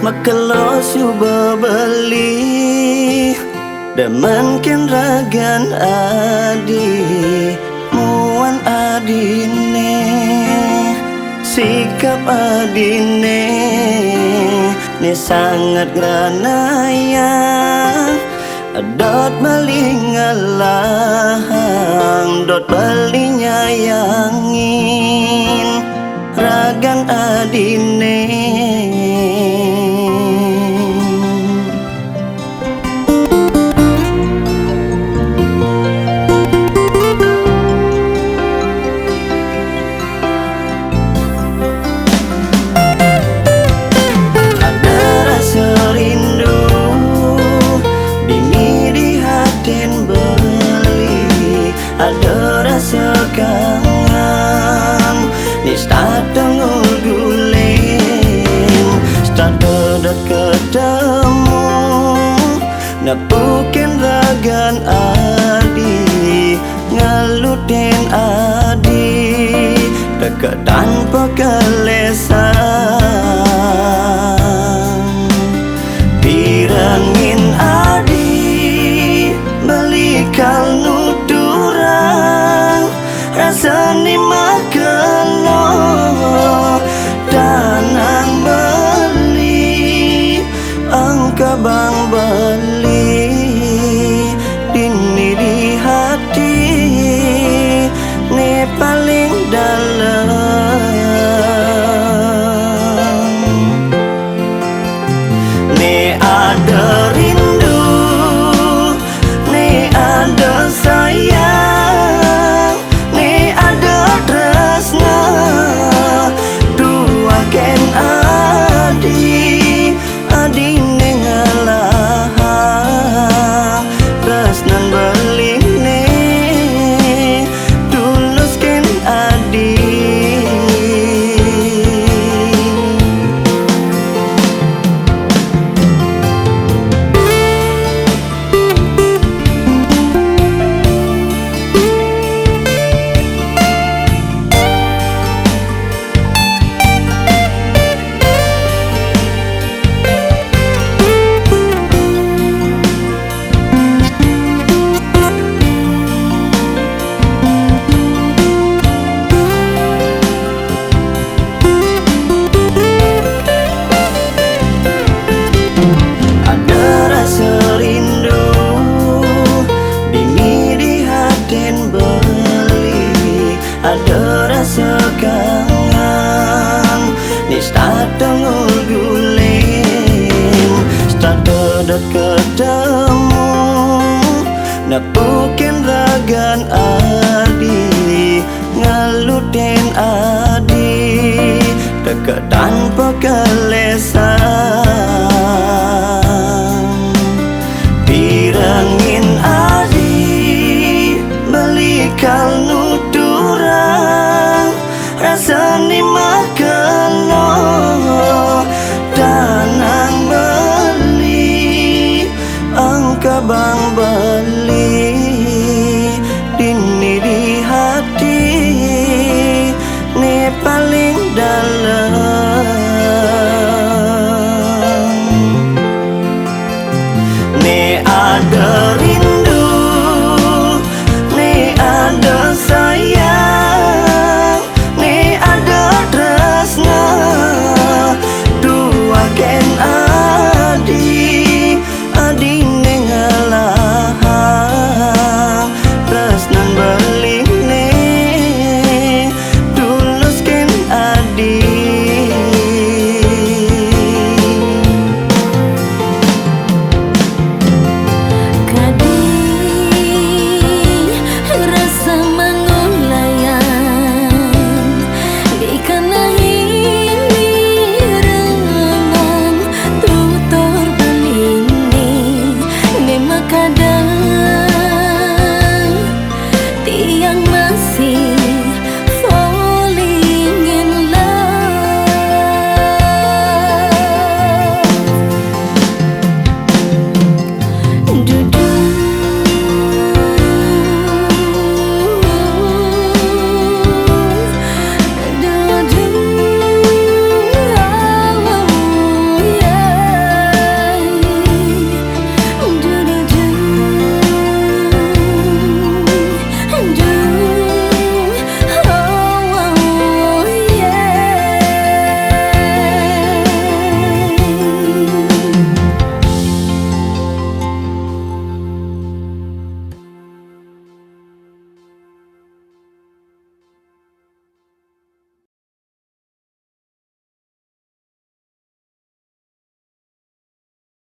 Makalos yu babali Daman ken ragan adi Muan adine Sikap adine Ni sangat granayang Dot malingalang Dot balinyayangin Ragan adine ada rasa kangen ni start tengul guling start dekat ketemu napukin ragan adi ngaluten adi dekat tanpa kelesan pirangin adi balikal rasani makelo danang beli angka bang beli dini di hati ni paling dalam ni ada rindu ni ada sayang ada rasa kangen ni start tengul guling start dekat ketemu napukin ragan adi ngaluten adi dekat tanpa kelesan pirangin adi balikal rasani makelo danang beli angka bang